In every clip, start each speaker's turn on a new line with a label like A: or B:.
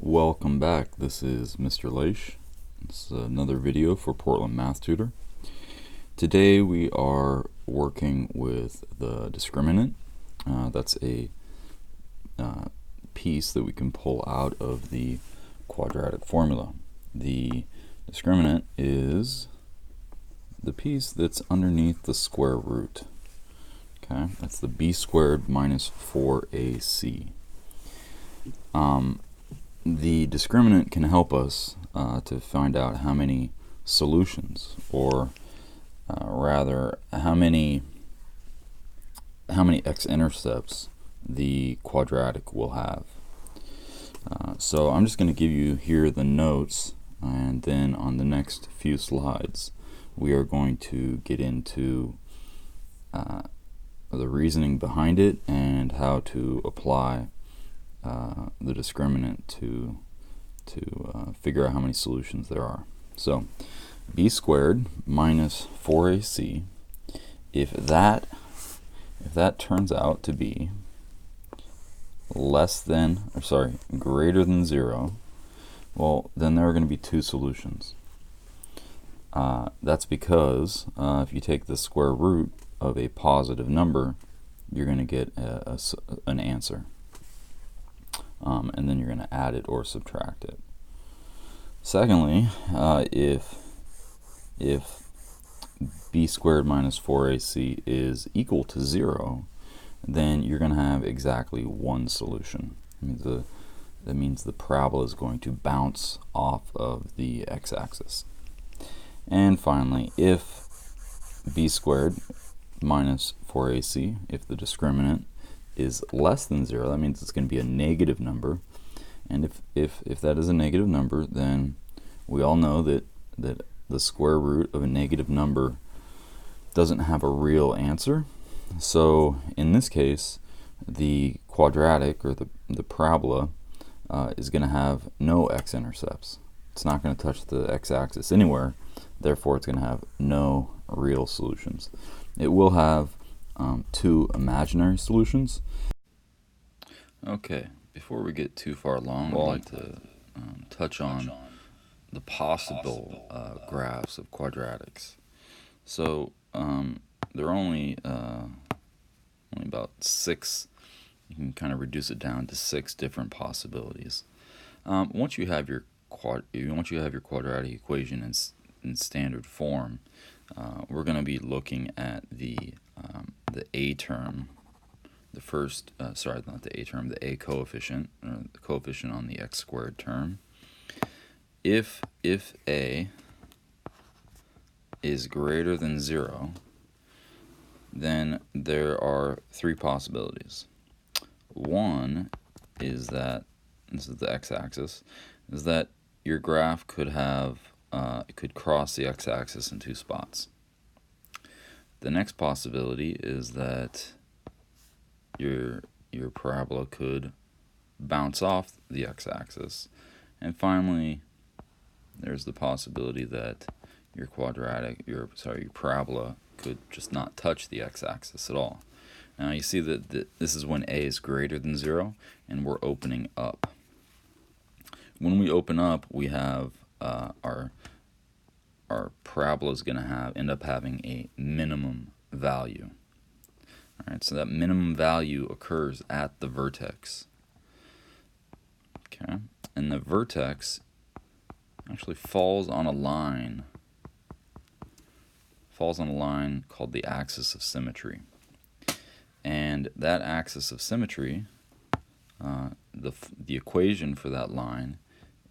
A: Welcome back. This is Mr. Laiche. It's another video for Portland Math Tutor. Today we are working with the discriminant. That's a piece that we can pull out of the quadratic formula. The discriminant is the piece that's underneath the square root. Okay, that's the b squared minus 4ac. The discriminant can help us to find out how many solutions, or rather how many x-intercepts the quadratic will have. So I'm just going to give you here the notes, and then on the next few slides we are going to get into the reasoning behind it and how to apply the discriminant to figure out how many solutions there are. So b squared minus 4ac, if that turns out to be greater than 0, well, then there are going to be two solutions. That's because if you take the square root of a positive number, you're going to get an answer. And then you're going to add it or subtract it. Secondly, if b squared minus 4ac is equal to 0, then you're going to have exactly one solution. That means the parabola is going to bounce off of the x-axis. And finally, if b squared minus 4ac, if the discriminant is less than 0, that means it's going to be a negative number. And if that is a negative number, then we all know that the square root of a negative number doesn't have a real answer. So in this case, the quadratic, or the parabola, is going to have no x-intercepts. It's not going to touch the x-axis anywhere, therefore it's going to have no real solutions. It will have two imaginary solutions. Okay, before we get too far along, I'd like to touch on the possible graphs of quadratics. So there are only about 6. You can kind of reduce it down to 6 different possibilities. Once you have your quadratic equation in standard form, we're going to be looking at the a term, the a coefficient, or the coefficient on the x squared term. If a is greater than 0, then there are 3 possibilities. One is that, this is the x-axis, is that your graph could have it could cross the x-axis in 2 spots. The next possibility is that your parabola could bounce off the x-axis. And finally, there's the possibility that your parabola could just not touch the x-axis at all. Now you see that this is when a is greater than 0, and we're opening up. When we open up, we have our parabola is going to end up having a minimum value. All right, so that minimum value occurs at the vertex. Okay, and the vertex actually falls on a line called the axis of symmetry. And that axis of symmetry, the equation for that line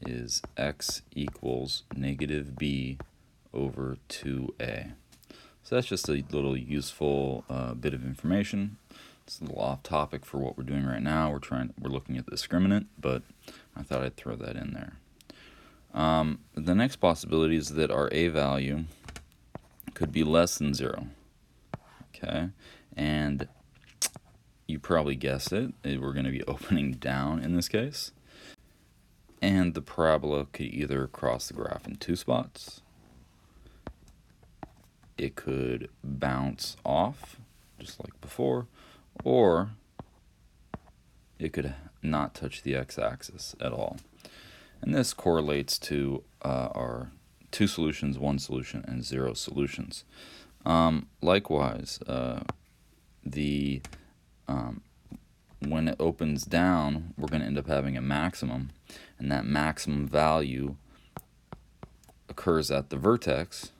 A: is x equals negative b over 2a. So that's just a little useful bit of information. It's a little off topic for what we're doing right now. We're looking at the discriminant, but I thought I'd throw that in there. The next possibility is that our a value could be less than 0. Okay, and you probably guessed it. We're going to be opening down in this case. And the parabola could either cross the graph in 2 spots, it could bounce off, just like before, or it could not touch the x-axis at all. And this correlates to our 2 solutions, 1 solution, and 0 solutions. Likewise, when it opens down, we're going to end up having a maximum, and that maximum value occurs at the vertex,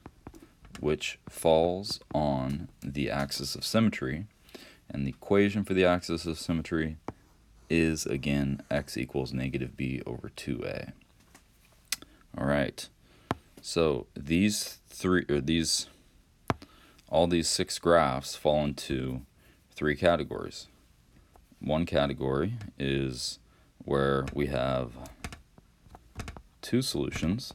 A: which falls on the axis of symmetry, and the equation for the axis of symmetry is, again, x equals negative b over 2a. All right, so all these 6 graphs fall into 3 categories. One category is where we have 2 solutions,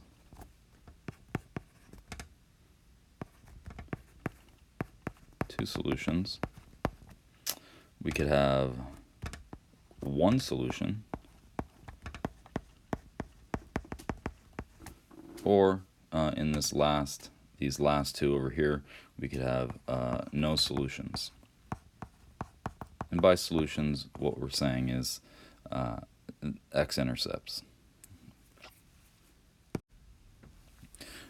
A: we could have 1 solution, or in these last 2 over here, we could have no solutions. And by solutions, what we're saying is x-intercepts.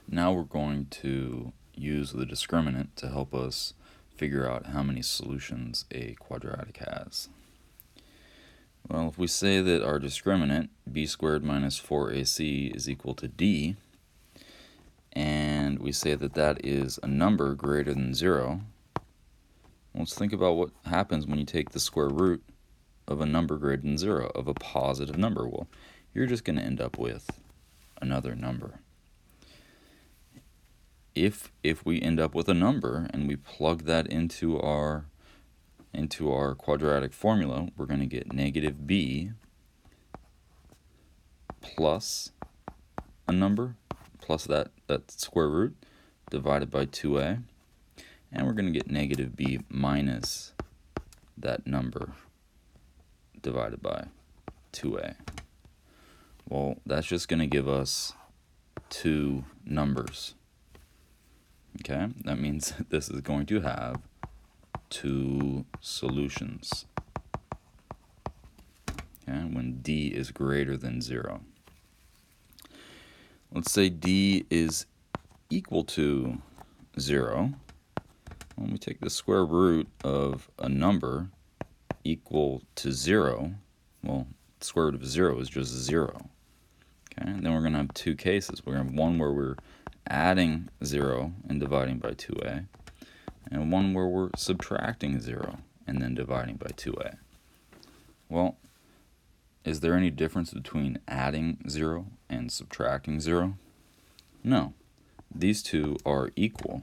A: Now we're going to use the discriminant to help us figure out how many solutions a quadratic has. Well, if we say that our discriminant, b squared minus 4ac, is equal to d, and we say that that is a number greater than 0, let's think about what happens when you take the square root of a number greater than 0, of a positive number. Well, you're just going to end up with another number. If we end up with a number and we plug that into our quadratic formula, we're going to get negative b plus a number, plus that square root, divided by 2a. And we're going to get negative b minus that number divided by 2a. Well, that's just going to give us 2 numbers. Okay, that means this is going to have 2 solutions. Okay, when d is greater than 0. Let's say d is equal to 0. When we take the square root of a number equal to 0, well, the square root of 0 is just 0. Okay, and then we're going to have 2 cases. We're going to have one where we're adding 0 and dividing by 2a, and one where we're subtracting 0 and then dividing by 2a. Well, is there any difference between adding 0 and subtracting 0? No. These two are equal.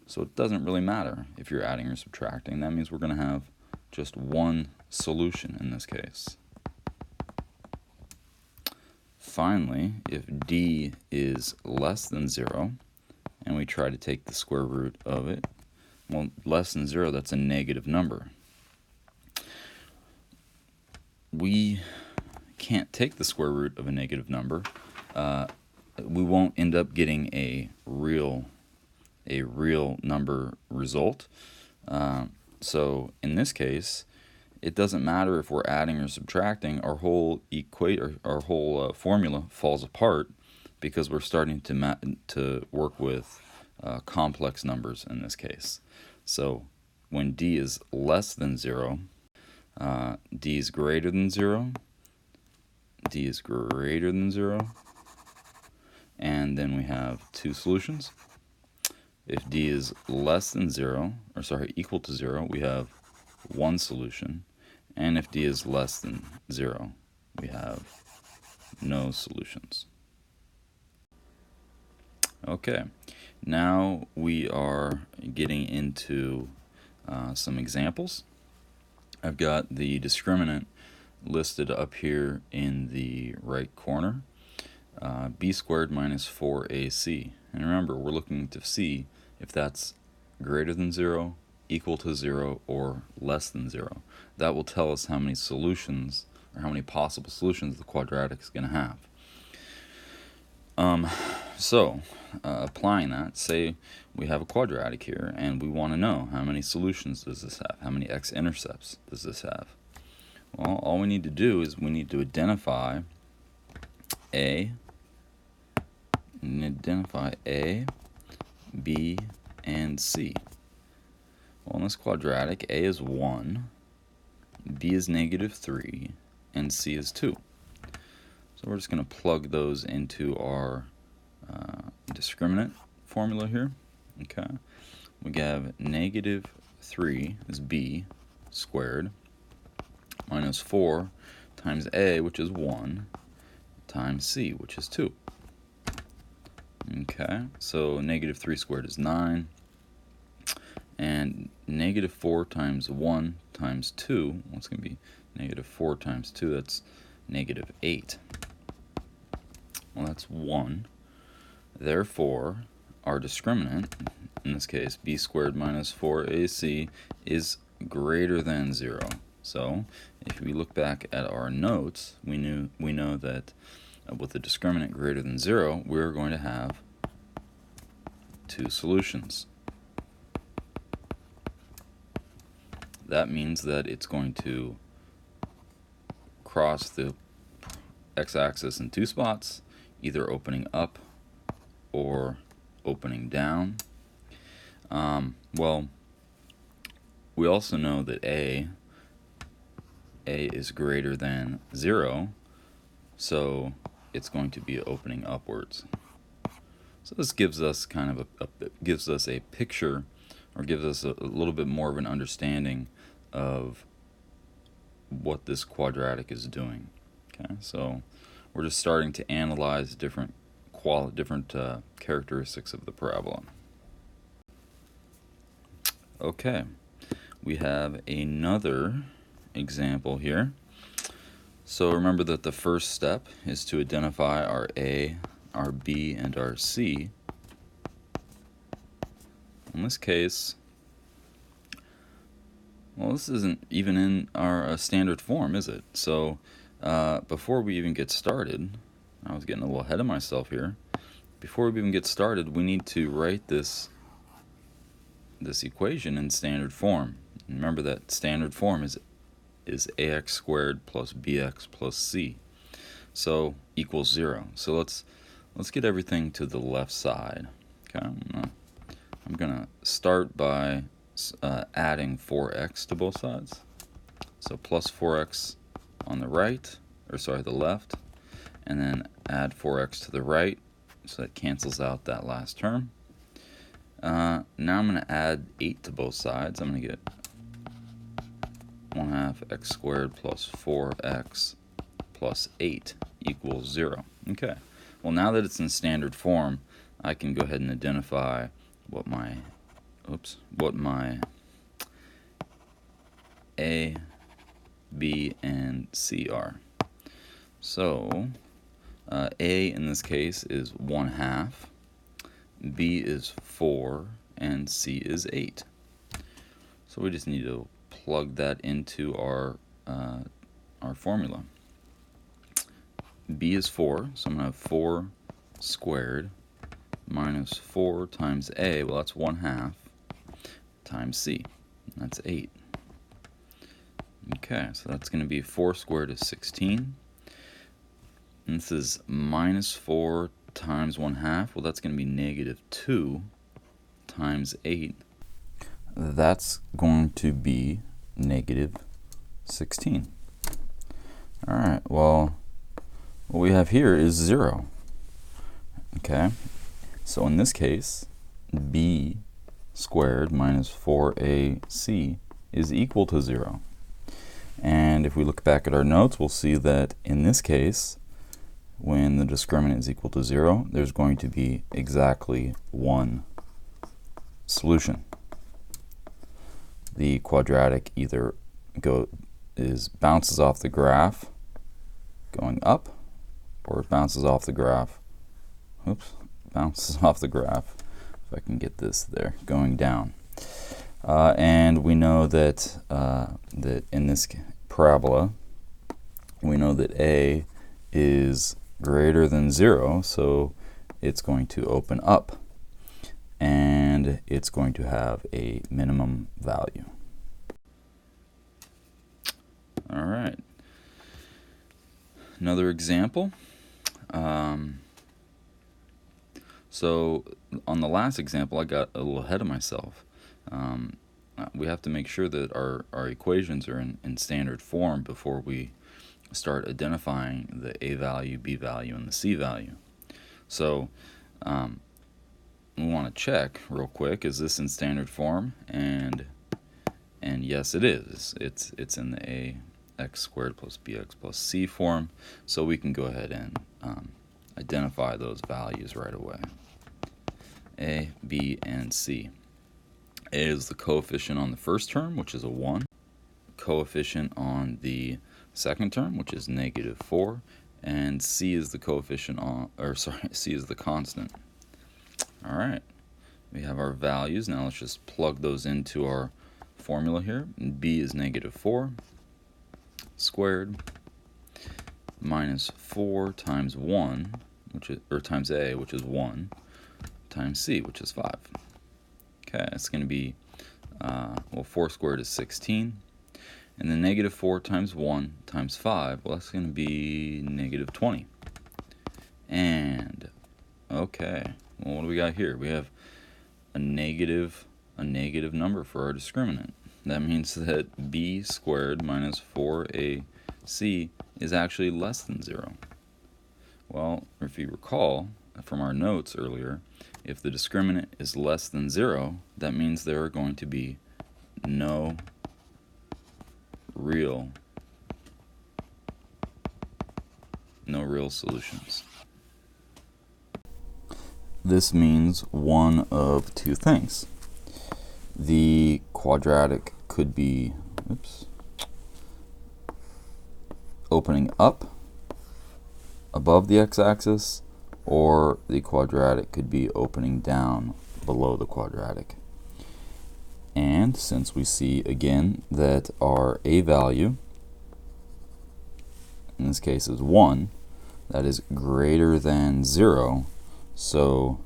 A: So it doesn't really matter if you're adding or subtracting. That means we're going to have just 1 solution in this case. Finally, if d is less than 0, and we try to take the square root of it, well, less than 0, that's a negative number. We can't take the square root of a negative number. We won't end up getting a real number result. So in this case, it doesn't matter if we're adding or subtracting. Our whole formula falls apart because we're starting to work with complex numbers in this case. So when d is less than 0, d is greater than 0, d is greater than 0, and then we have 2 solutions. If d is less than 0, or sorry, equal to 0, we have 1 solution. And if d is less than 0, we have no solutions. Okay, now we are getting into some examples. I've got the discriminant listed up here in the right corner, b squared minus 4ac. And remember, we're looking to see if that's greater than 0, equal to 0, or less than 0. That will tell us how many solutions, or how many possible solutions the quadratic is going to have. Applying that, say we have a quadratic here, and we want to know how many solutions does this have? How many x-intercepts does this have? Well, all we need to do is we need to identify A, and identify A, B, and C. Well, in this quadratic, A is 1, B is -3, and C is 2. So we're just going to plug those into our discriminant formula here. Okay, we have -3 is B squared minus 4 times A, which is 1, times C, which is 2. Okay, so -3 squared is 9, and -4 times 1 times 2, well, it's going to be -4 times 2, that's -8. Well, that's 1. Therefore, our discriminant, in this case, b squared minus 4ac, is greater than 0. So, if we look back at our notes, we know that with the discriminant greater than 0, we're going to have two solutions. That means that it's going to cross the x-axis in two spots, either opening up or opening down. Well, we also know that A is greater than 0, so it's going to be opening upwards. So this gives us kind of gives us a picture, or gives us a little bit more of an understanding of what this quadratic is doing. Okay, so we're just starting to analyze different characteristics of the parabola. Okay, we have another example here. So remember that the first step is to identify our A, our B, and our C. In this case, well, this isn't even in our standard form, is it? So before we even get started, I was getting a little ahead of myself here. Before we even get started, we need to write this equation in standard form. And remember that standard form is ax squared plus bx plus c, so equals 0. So let's get everything to the left side. Okay, I'm gonna start by adding 4x to both sides. So plus 4x on the right, or sorry, the left, and then add 4x to the right, so that cancels out that last term. Now I'm going to add 8 to both sides. I'm going to get 1/2 x squared plus 4x plus 8 equals 0. Okay, well, now that it's in standard form, I can go ahead and identify what my A, B, and C are. So A in this case is 1/2, B is 4, and C is 8. So we just need to plug that into our formula. B is 4, so I'm going to have 4 squared minus 4 times A, well, that's 1/2, times C, that's 8. Okay, so that's going to be 4 squared is 16. And this is minus 4 times 1/2. Well, that's going to be -2 times 8. That's going to be -16. All right, well, what we have here is 0. Okay, so in this case, B squared minus 4AC is equal to 0. And if we look back at our notes, we'll see that in this case, when the discriminant is equal to 0, there's going to be exactly one solution. The quadratic either bounces off the graph going up, or it bounces off the graph, bounces off the graph, if I can get this there, going down. And we know that that in this parabola, we know that A is greater than 0, so it's going to open up, and it's going to have a minimum value. All right. Another example. So on the last example, I got a little ahead of myself. We have to make sure that our equations are in standard form before we start identifying the a value, b value, and the c value. So we want to check real quick, is this in standard form? And yes, it is. It's in the ax squared plus bx plus c form, so we can go ahead and identify those values right away. A, b, and c. A is the coefficient on the first term, which is a 1. Coefficient on the second term, which is -4. And c is the coefficient on, c is the constant. All right, we have our values. Now let's just plug those into our formula here. B is -4 squared minus 4 times 1, which is, or times a, which is 1, times c, which is 5. Okay, it's going to be, well, 4 squared is 16. And then -4 times 1 times 5, well, that's going to be -20. And, okay, well, what do we got here? We have a negative number for our discriminant. That means that b squared minus 4ac is actually less than 0. Well, if you recall from our notes earlier, if the discriminant is less than 0, that means there are going to be no real solutions. This means one of two things. The quadratic could be opening up above the x-axis, or the quadratic could be opening down below the quadratic. And since we see again that our a value in this case is 1, that is greater than 0, so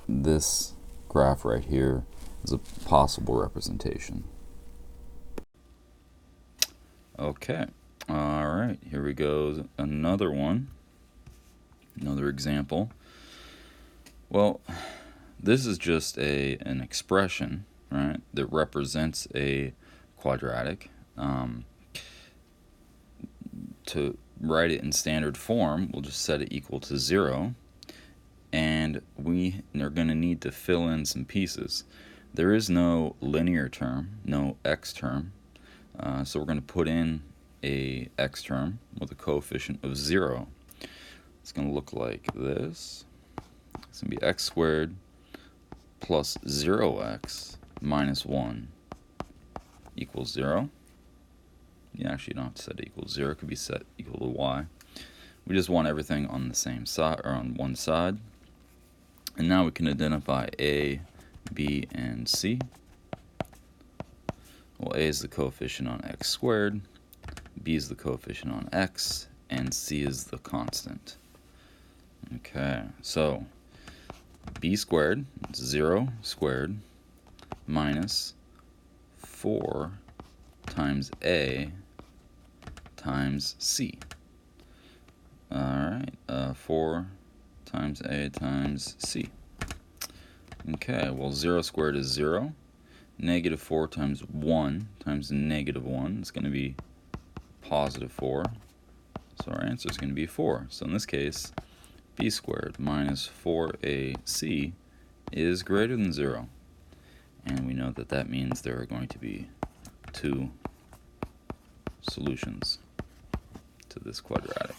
A: this graph right here is a possible representation. Okay, all right, here we go, another one, another example. Well, this is just an expression, right, that represents a quadratic. To write it in standard form, we'll just set it equal to 0, and we are going to need to fill in some pieces. There is no linear term, no x term, so we're going to put in a x term with a coefficient of 0. It's going to look like this. It's going to be x squared plus 0x minus 1 equals 0. You actually don't have to set it equals 0. It could be set equal to y. We just want everything on the same side, or on one side. And now we can identify a, b, and c. Well, a is the coefficient on x squared, b is the coefficient on x, and c is the constant. Okay, so b squared, 0 squared, minus 4 times a times c. Alright, 4 times a times c. Okay, well, 0 squared is 0. -4 times 1 times -1 is going to be positive 4. So our answer is going to be 4. So in this case, b squared minus 4ac is greater than 0. And we know that that means there are going to be two solutions to this quadratic.